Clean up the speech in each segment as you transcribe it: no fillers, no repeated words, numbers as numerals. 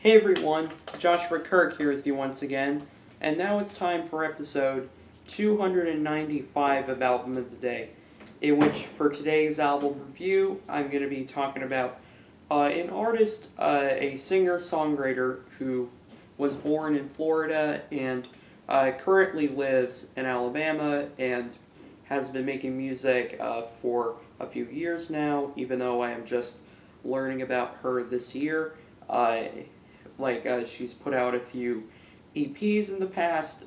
Hey everyone, Joshua Kirk here with you once again, and now it's time for episode 295 of Album of the Day, in which for today's album review, I'm going to be talking about an artist, a singer-songwriter who was born in Florida and currently lives in Alabama and has been making music for a few years now, even though I am just learning about her this year. She's put out a few EPs in the past,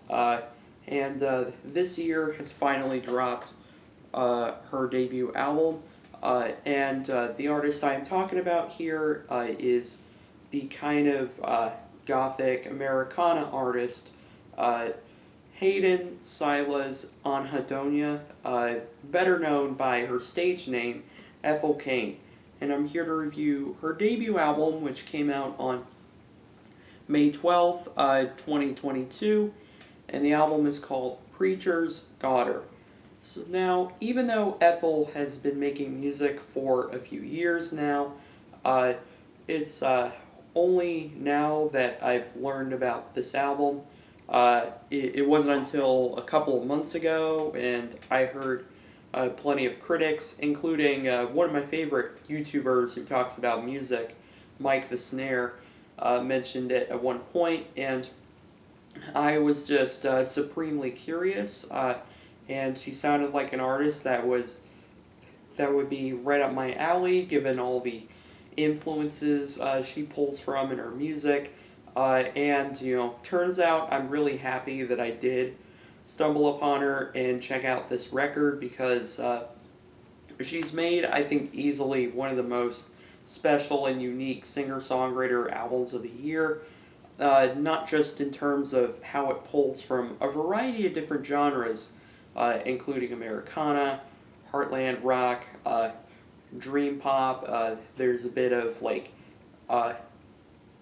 and this year has finally dropped her debut album. And the artist I am talking about here is the kind of gothic Americana artist Hayden Silas Anhedonia, better known by her stage name Ethel Cain. And I'm here to review her debut album, which came out on May 12th, 2022, and the album is called Preacher's Daughter. So now, even though Ethel has been making music for a few years now, it's only now that I've learned about this album. It wasn't until a couple of months ago, and I heard plenty of critics, including one of my favorite YouTubers who talks about music, Mike the Snare, mentioned it at one point, and I was just supremely curious. And she sounded like an artist that would be right up my alley, given all the influences she pulls from in her music. And turns out I'm really happy that I did stumble upon her and check out this record because she's made, I think, easily one of the most special and unique singer-songwriter albums of the year. Not just in terms of how it pulls from a variety of different genres, including Americana, Heartland rock, dream pop. There's a bit of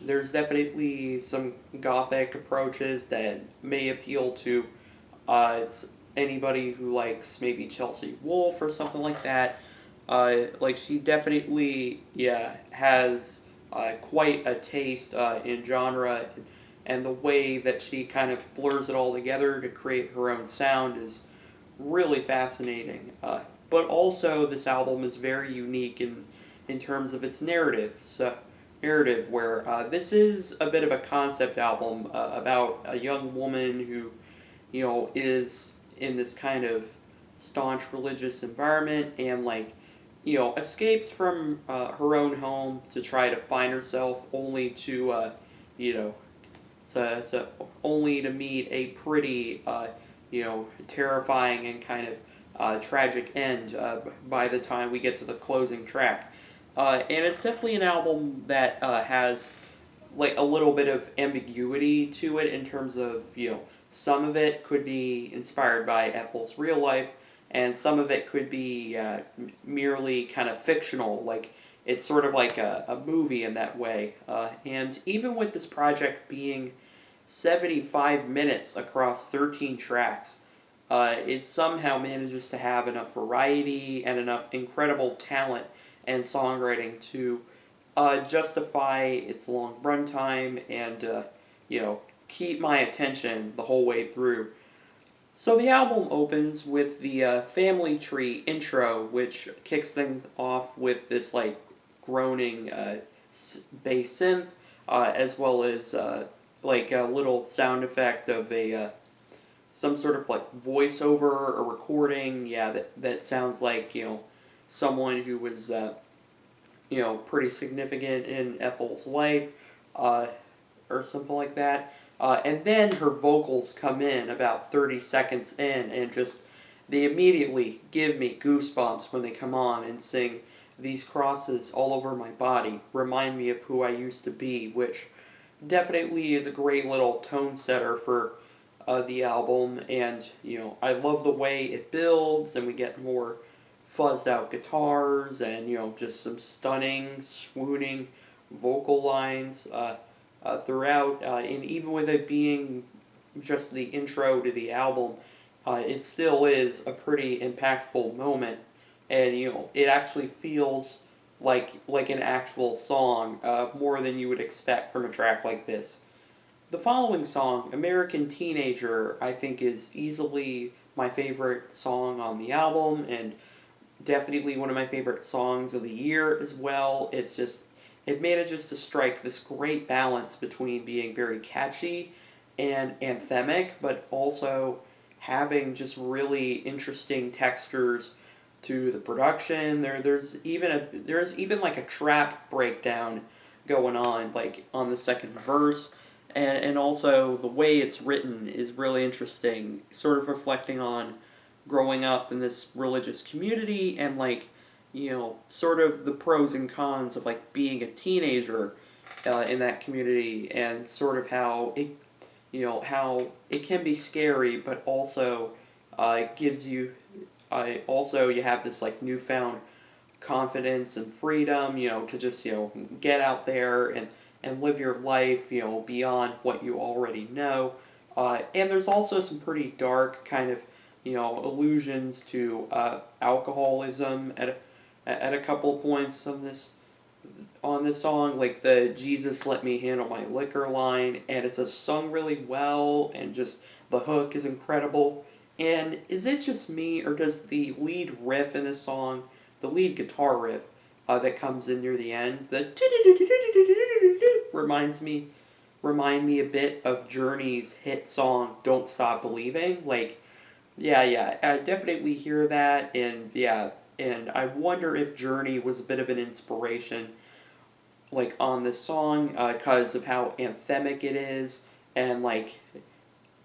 there's definitely some gothic approaches that may appeal to anybody who likes maybe Chelsea Wolfe or something like that. She definitely, has quite a taste in genre, and the way that she kind of blurs it all together to create her own sound is really fascinating. But also, this album is very unique in terms of its narrative, where this is a bit of a concept album about a young woman who, is in this kind of staunch religious environment and escapes from her own home to try to find herself, only to you know only to meet a pretty terrifying and kind of tragic end by the time we get to the closing track. And it's definitely an album that has a little bit of ambiguity to it in terms of some of it could be inspired by Ethel's real life, and some of it could be merely kind of fictional, like it's sort of like a movie in that way. And even with this project being 75 minutes across 13 tracks, it somehow manages to have enough variety and enough incredible talent and songwriting to justify its long runtime and keep my attention the whole way through. So the album opens with the Family Tree intro, which kicks things off with this groaning bass synth, as well as a little sound effect of a some sort of voiceover or recording. Yeah, that sounds like someone who was pretty significant in Ethel's life, or something like that. And then her vocals come in about 30 seconds in, and they immediately give me goosebumps when they come on and sing "These crosses all over my body remind me of who I used to be," which definitely is a great little tone setter for the album. And I love the way it builds, and we get more fuzzed out guitars and just some stunning, swooning vocal lines throughout, and even with it being just the intro to the album, it still is a pretty impactful moment, and it actually feels like an actual song, more than you would expect from a track like this. The following song, American Teenager, I think is easily my favorite song on the album, and definitely one of my favorite songs of the year as well. It manages to strike this great balance between being very catchy and anthemic, but also having just really interesting textures to the production. There's even like a trap breakdown going on, like on the second verse, and also the way it's written is really interesting, sort of reflecting on growing up in this religious community, and like, sort of the pros and cons of like being a teenager in that community, and sort of how it can be scary, but also it gives you also you have this like newfound confidence and freedom, to just get out there and live your life, beyond what you already know. And there's also some pretty dark kind of, allusions to alcoholism at a couple of points on this song, like the "Jesus let me handle my liquor" line, and it's sung really well, and just the hook is incredible. And is it just me, or does the lead riff in this song, the lead guitar riff that comes in near the end, the remind me a bit of Journey's hit song "Don't Stop Believing"? Like, yeah, I definitely hear that, and yeah, and I wonder if Journey was a bit of an inspiration, like on this song, because of how anthemic it is, and like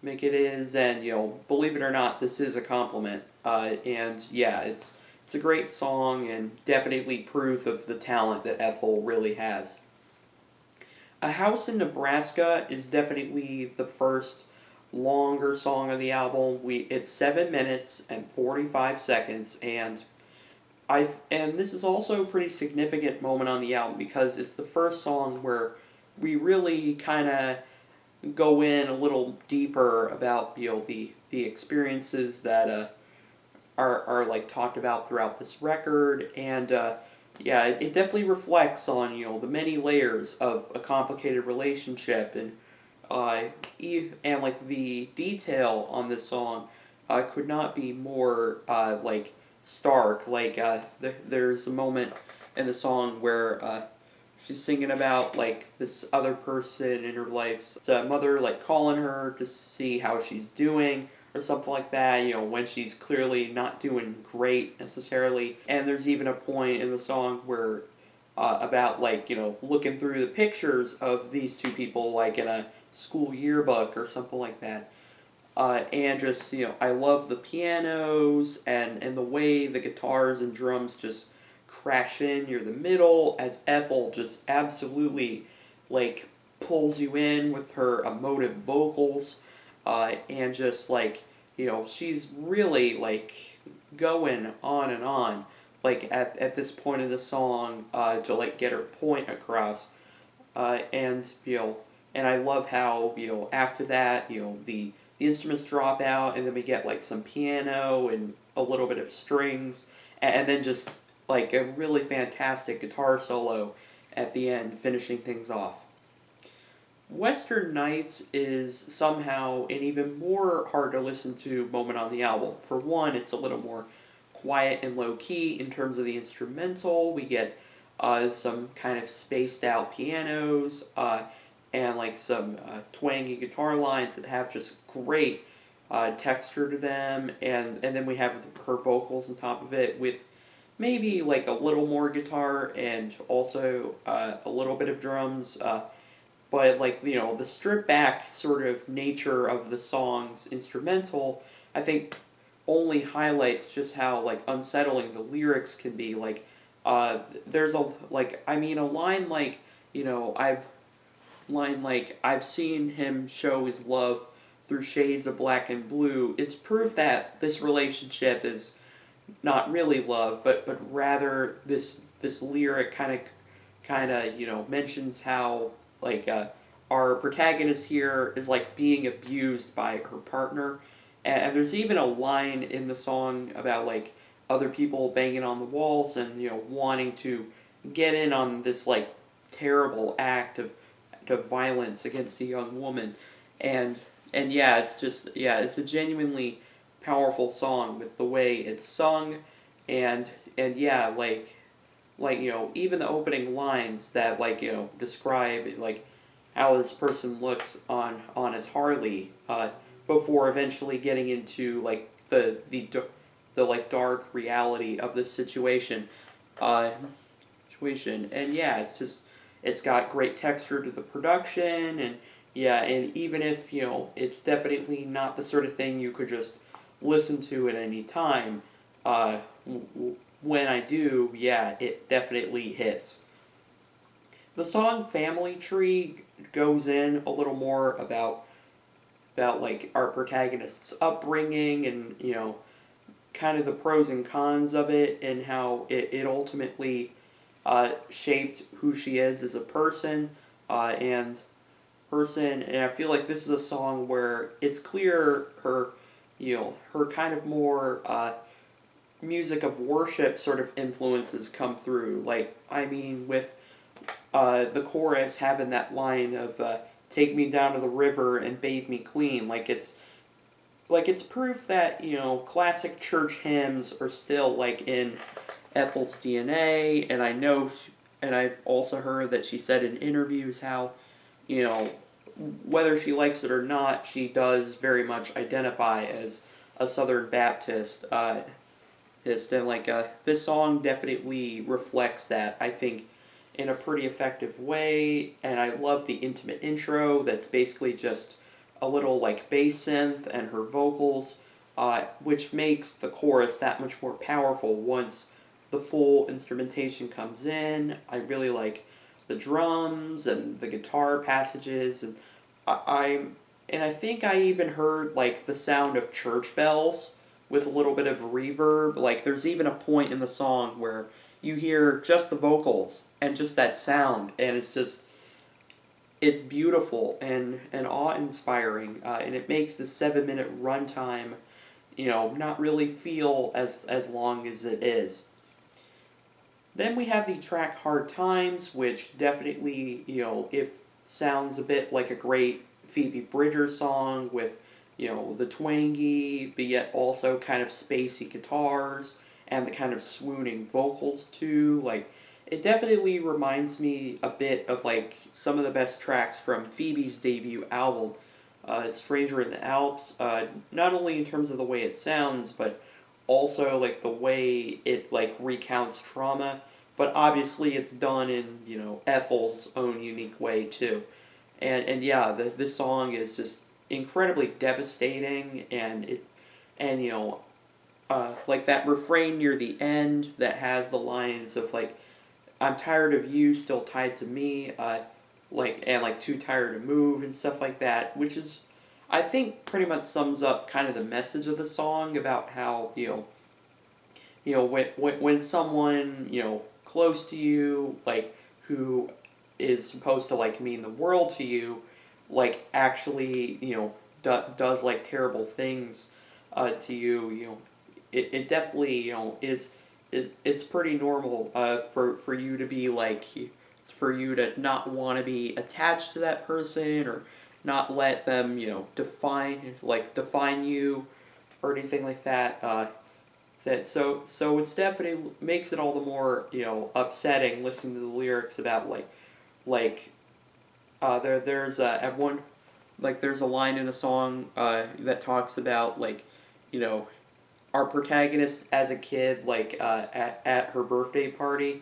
make it is, and believe it or not, this is a compliment. And yeah, it's a great song, and definitely proof of the talent that Ethel really has. A House in Nebraska is definitely the first longer song of the album. It's 7 minutes and 45 seconds, and this is also a pretty significant moment on the album, because it's the first song where we really kind of go in a little deeper about the experiences that are like talked about throughout this record, and yeah, it definitely reflects on the many layers of a complicated relationship, and like the detail on this song could not be more like stark. Like there's a moment in the song where she's singing about like this other person in her life, so mother like calling her to see how she's doing or something like that, when she's clearly not doing great necessarily. And there's even a point in the song where about like, looking through the pictures of these two people like in a school yearbook or something like that. And just, I love the pianos and the way the guitars and drums just crash in near the middle as Ethel just absolutely like pulls you in with her emotive vocals, and just like, she's really like going on and on, like at this point in the song, to like get her point across, and and I love how after that the instruments drop out, and then we get like some piano and a little bit of strings, and then just like a really fantastic guitar solo at the end, finishing things off. Western Nights is somehow an even more hard to listen to moment on the album. For one, it's a little more quiet and low key in terms of the instrumental. We get some kind of spaced out pianos, and like some twangy guitar lines that have just great texture to them, and then we have her vocals on top of it with maybe like a little more guitar, and also a little bit of drums. But like, the stripped back sort of nature of the song's instrumental, I think only highlights just how like unsettling the lyrics can be. Like, there's a like I mean a line like, I've seen him show his love through shades of black and blue. It's proof that this relationship is not really love, but rather this lyric kind of mentions how like our protagonist here is like being abused by her partner, and there's even a line in the song about like other people banging on the walls and wanting to get in on this like terrible act of violence against a young woman, and yeah, it's just yeah, it's a genuinely powerful song with the way it's sung, and yeah, like even the opening lines that describe like how this person looks on his Harley, before eventually getting into like the like dark reality of the uh, situation. And yeah, it's got great texture to the production, and yeah, and even if it's definitely not the sort of thing you could just listen to at any time, when I do, yeah, it definitely hits. The song Family Tree goes in a little more about like our protagonist's upbringing, and kind of the pros and cons of it, and how it ultimately shaped who she is as a and I feel like this is a song where it's clear her kind of more music of worship sort of influences come through. Like, I mean, with the chorus having that line of "Take me down to the river and bathe me clean," like it's proof that classic church hymns are still like in Ethel's DNA. And and I've also heard that she said in interviews how you know whether she likes it or not, she does very much identify as a Southern Baptist. And like this song definitely reflects that, I think, in a pretty effective way. And I love the intimate intro that's basically just a little like bass synth and her vocals, which makes the chorus that much more powerful once the full instrumentation comes in. I really like the drums and the guitar passages, and I and I think I even heard like the sound of church bells with a little bit of reverb. Like there's even a point in the song where you hear just the vocals and just that sound, and it's beautiful and awe inspiring, and it makes the 7 minute runtime, not really feel as long as it is. Then we have the track Hard Times, which definitely, it sounds a bit like a great Phoebe Bridgers song with, the twangy, but yet also kind of spacey guitars and the kind of swooning vocals too. Like, it definitely reminds me a bit of like some of the best tracks from Phoebe's debut album, Stranger in the Alps, not only in terms of the way it sounds, but also like the way it like recounts trauma, but obviously it's done in Ethel's own unique way too. And yeah, this song is just incredibly devastating, and like that refrain near the end that has the lines of like "I'm tired of you, still tied to me," and like "too tired to move" and stuff like that, which is, I think, pretty much sums up kind of the message of the song about how when someone close to you, like who is supposed to like mean the world to you, like actually does like terrible things to you, it definitely is it's pretty normal for you to be like for you to not want to be attached to that person, or not let them define you or anything like that. It's definitely makes it all the more upsetting listening to the lyrics about like there's at one like there's a line in the song that talks about like you know our protagonist as a kid, like at her birthday party,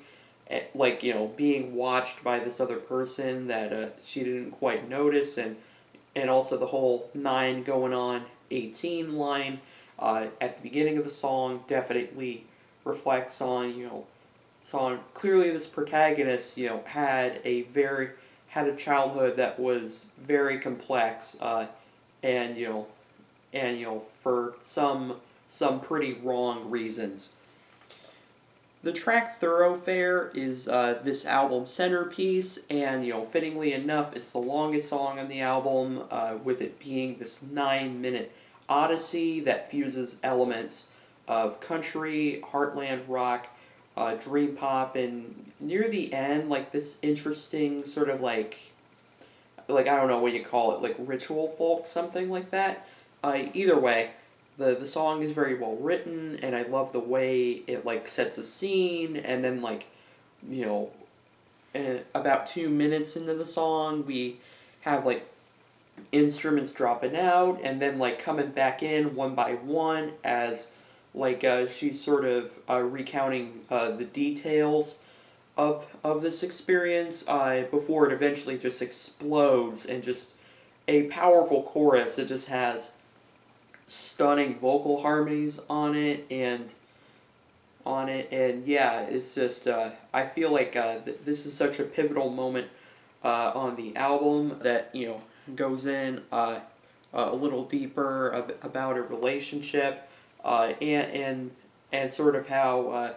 like being watched by this other person that she didn't quite notice, and also the whole 9 going on 18 line at the beginning of the song definitely reflects on clearly this protagonist had a childhood that was very complex, and for some pretty wrong reasons. The track Thoroughfare is this album's centerpiece, and fittingly enough, it's the longest song on the album, with it being this 9 minute odyssey that fuses elements of country, heartland rock, dream pop, and near the end, like this interesting sort of I don't know what you call it, like ritual folk, something like that. Either way, the song is very well written, and I love the way it like sets a scene, and then you know about 2 minutes into the song, we have like instruments dropping out and then like coming back in one by one as she's sort of recounting the details of this experience before it eventually just explodes and just a powerful chorus that just has stunning vocal harmonies on it, and yeah, it's just I feel like this is such a pivotal moment on the album that goes in a little deeper about a relationship, and sort of how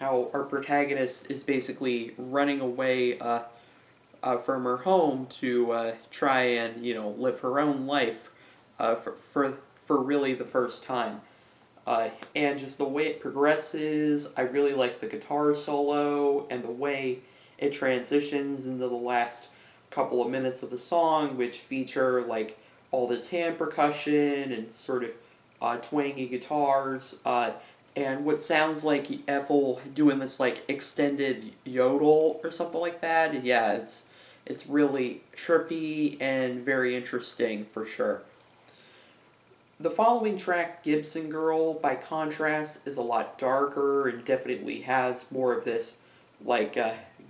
our protagonist is basically running away from her home to try and live her own life for really the first time. And just the way it progresses, I really like the guitar solo and the way it transitions into the last couple of minutes of the song, which feature like all this hand percussion and sort of twangy guitars, and what sounds like Ethel doing this like extended yodel or something like that. Yeah, it's really trippy and very interesting for sure. The following track, Gibson Girl, by contrast, is a lot darker and definitely has more of this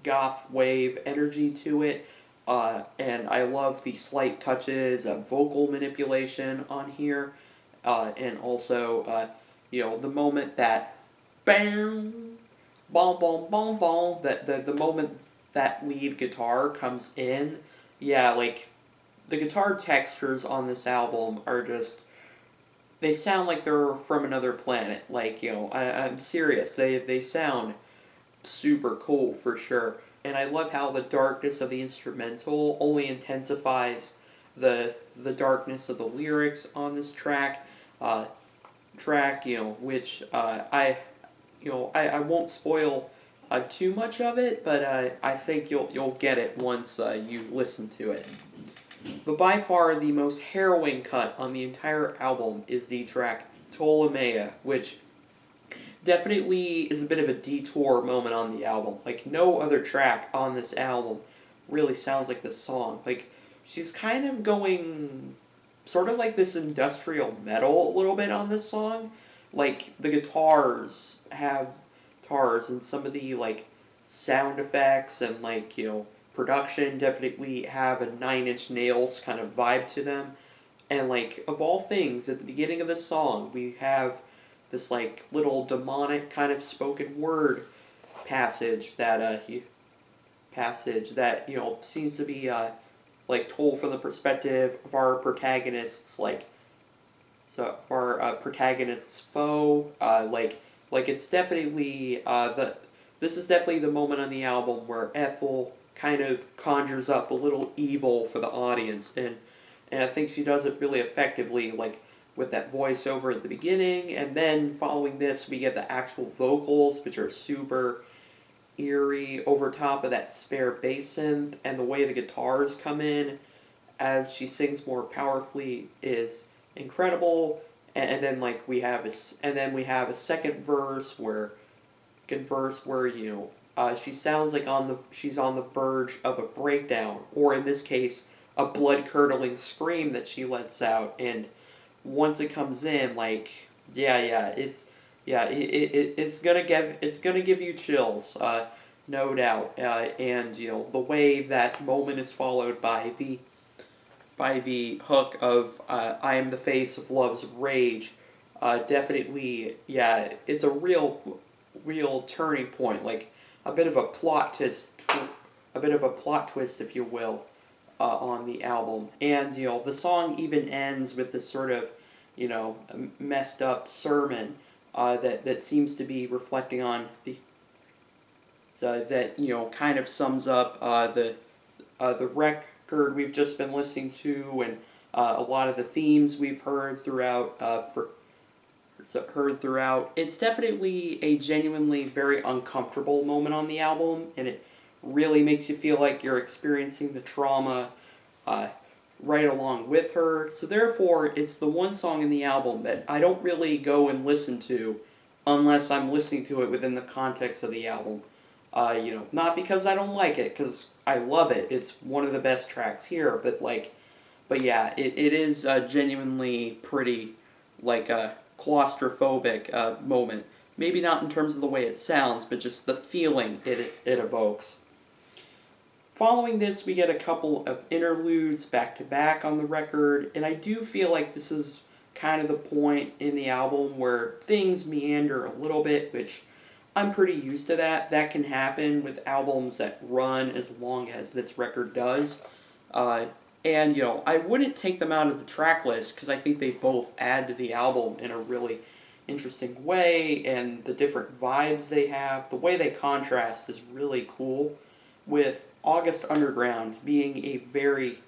goth wave energy to it. And I love the slight touches of vocal manipulation on here. And also, the moment that bam, bom, bom, bom, bom, the moment that lead guitar comes in, yeah, like the guitar textures on this album are just, they sound like they're from another planet. I'm serious. They sound super cool for sure. And I love how the darkness of the instrumental only intensifies the darkness of the lyrics on this track, which I won't spoil too much of it, but I think you'll get it once you listen to it. But by far the most harrowing cut on the entire album is the track Ptolemaea, which definitely is a bit of a detour moment on the album. Like, no other track on this album really sounds like this song. Like, she's kind of going sort of like this industrial metal a little bit on this song. Like, the guitars have guitars, and some of the, sound effects and, production definitely have a Nine Inch Nails kind of vibe to them. And, of all things, at the beginning of this song, we have this, little demonic kind of spoken word passage that, seems to be, told from the perspective of our protagonist's, protagonist's foe. It's definitely, this is definitely the moment on the album where Ethel kind of conjures up a little evil for the audience, and I think she does it really effectively, with that voiceover at the beginning, and then following this we get the actual vocals, which are super eerie over top of that spare bass synth, and the way the guitars come in as she sings more powerfully is incredible. And then we have a second verse where she sounds like she's on the verge of a breakdown, or in this case, a blood-curdling scream that she lets out. And once it comes in, it's gonna give you chills, no doubt. And the way that moment is followed by the hook of "I am the face of love's rage," definitely, yeah, it's a real turning point, like a bit of a plot twist, if you will, on the album. And the song even ends with this sort of messed up sermon that seems to be reflecting on that kind of sums up the record we've just been listening to, and a lot of the themes we've heard throughout heard throughout. It's definitely a genuinely very uncomfortable moment on the album, and it really makes you feel like you're experiencing the trauma uh, right along with her. So therefore, it's the one song in the album that I don't really go and listen to unless I'm listening to it within the context of the album. Not because I don't like it, because I love it. It's one of the best tracks here, but yeah, it is genuinely pretty, a claustrophobic moment. Maybe not in terms of the way it sounds, but just the feeling it evokes. Following this, we get a couple of interludes back to back on the record, and I do feel like this is kind of the point in the album where things meander a little bit, which I'm pretty used to that. That can happen with albums that run as long as this record does. I wouldn't take them out of the track list because I think they both add to the album in a really interesting way, and the different vibes they have, the way they contrast is really cool, with August Underground being a very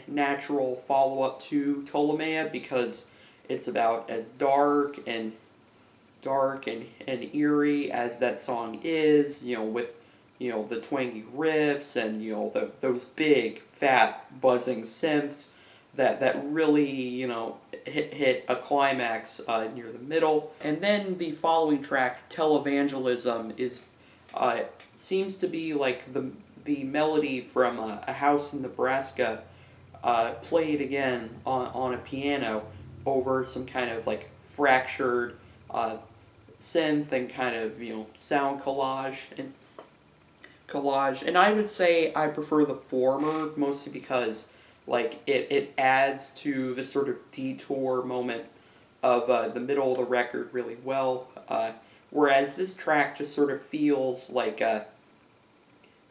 natural follow up to Ptolemaea because it's about as dark and eerie as that song is, with the twangy riffs and those big fat buzzing synths that really hit a climax near the middle. And then the following track, Televangelism, is seems to be like the melody from A House in Nebraska played again on a piano over some kind of like fractured synth and kind of sound collage. And I would say I prefer the former, mostly because it adds to the sort of detour moment of the middle of the record really well, whereas this track just sort of feels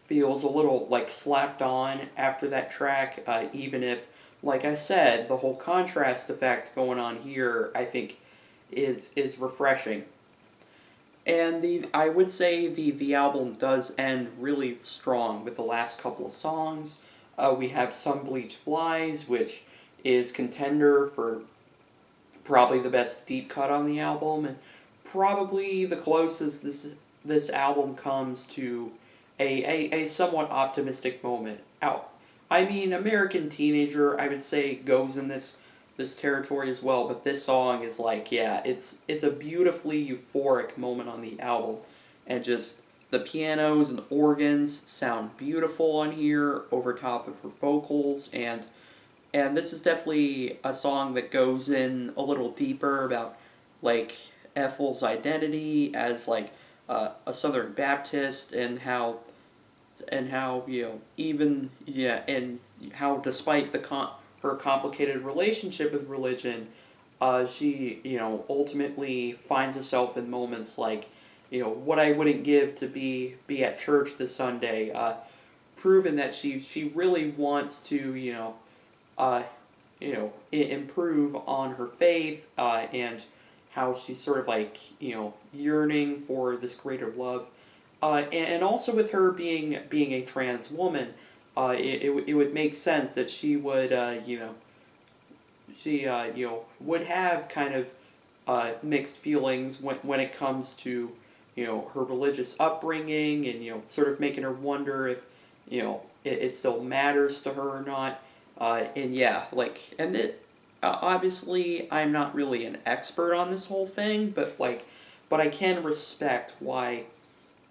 feels a little like slapped on after that track, even if, like I said, the whole contrast effect going on here I think is refreshing. And I would say the album does end really strong with the last couple of songs. We have Some Bleached Flies, which is contender for probably the best deep cut on the album, and probably the closest this album comes to a somewhat optimistic moment. Out. I mean, American Teenager, I would say, goes in this territory as well, but this song is it's a beautifully euphoric moment on the album, and just the pianos and organs sound beautiful on here over top of her vocals, and this is definitely a song that goes in a little deeper about Ethel's identity as a Southern Baptist, and how even and how despite her complicated relationship with religion, she ultimately finds herself in moments what I wouldn't give to be at church this Sunday, proven that she really wants to improve on her faith, and how she's sort of yearning for this greater love, and also with her being a trans woman, it would make sense that she would would have kind of mixed feelings when it comes to her religious upbringing, and sort of making her wonder if it still matters to her or not. And yeah, and it, obviously I'm not really an expert on this whole thing, but I can respect why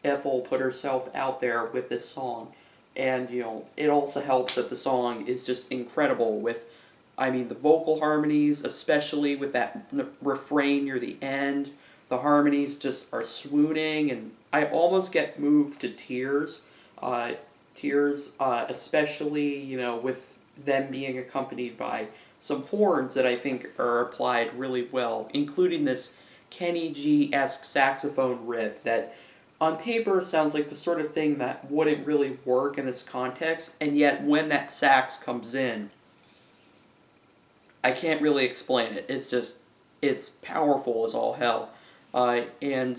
Ethel put herself out there with this song. And it also helps that the song is just incredible with, I mean, the vocal harmonies, especially with that refrain near the end. The harmonies just are swooning, and I almost get moved to tears. Especially with them being accompanied by some horns that I think are applied really well, including this Kenny G-esque saxophone riff that on paper sounds like the sort of thing that wouldn't really work in this context, and yet when that sax comes in, I can't really explain it. It's powerful as all hell. And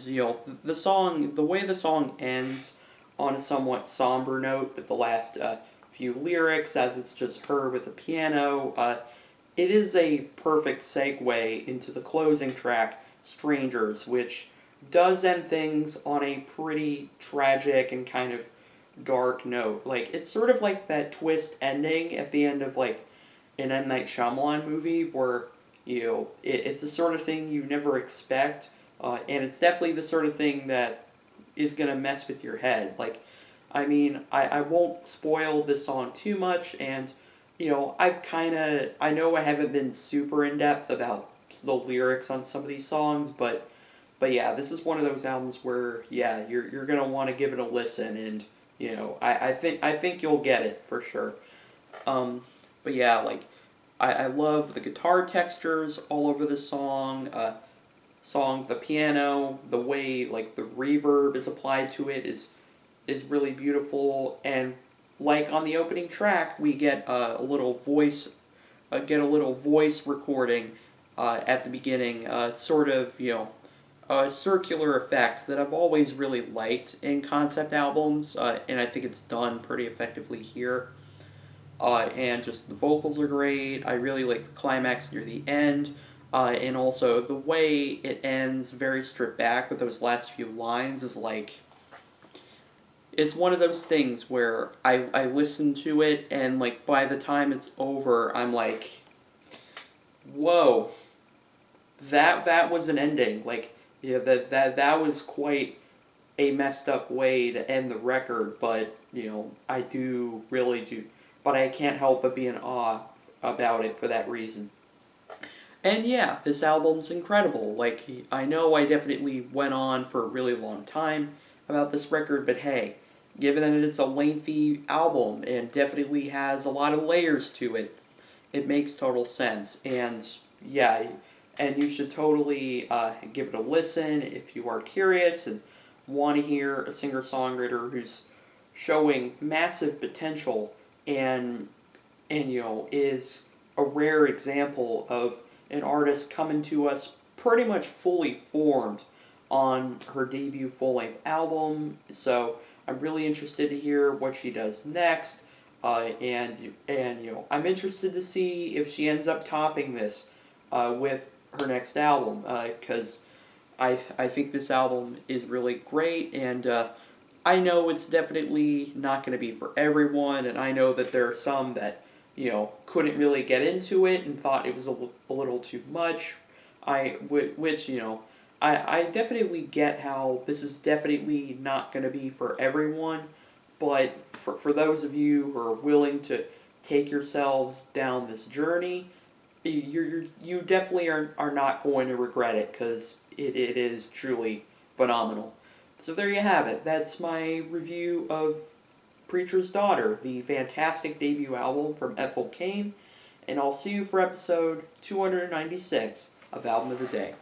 the song, the way the song ends on a somewhat somber note with the last few lyrics, as it's just her with the piano, it is a perfect segue into the closing track, Strangers, which does end things on a pretty tragic and kind of dark note. Like, it's sort of like that twist ending at the end of, like, an M. Night Shyamalan movie where, it's the sort of thing you never expect, and it's definitely the sort of thing that is going to mess with your head. Like, I mean, I won't spoil this song too much, and, I know I haven't been super in depth about the lyrics on some of these songs, but yeah, this is one of those albums where, yeah, you're gonna want to give it a listen, and I think you'll get it for sure. Um, but yeah, like I love the guitar textures all over the song, the piano, the way like the reverb is applied to it is really beautiful, and like on the opening track, we get a little voice recording at the beginning, sort of a circular effect that I've always really liked in concept albums, and I think it's done pretty effectively here. And just the vocals are great. I really like the climax near the end, and also the way it ends, very stripped back with those last few lines, is like it's one of those things where I listen to it and like by the time it's over, I'm like, whoa, that was an ending. Like, yeah, that was quite a messed up way to end the record, but I do really do, but I can't help but be in awe about it for that reason. And yeah, this album's incredible. Like, I know I definitely went on for a really long time about this record, but hey, given that it's a lengthy album and definitely has a lot of layers to it, it makes total sense. And yeah, and you should totally give it a listen if you are curious and want to hear a singer songwriter who's showing massive potential and is a rare example of an artist coming to us pretty much fully formed on her debut full length album. So I'm really interested to hear what she does next. And I'm interested to see if she ends up topping this with her next album, because I think this album is really great, and I know it's definitely not going to be for everyone, and I know that there are some that couldn't really get into it and thought it was a little too much. Which I definitely get how this is definitely not going to be for everyone, but for those of you who are willing to take yourselves down this journey, you definitely are not going to regret it, because it is truly phenomenal. So there you have it. That's my review of Preacher's Daughter, the fantastic debut album from Ethel Cain, and I'll see you for episode 296 of Album of the Day.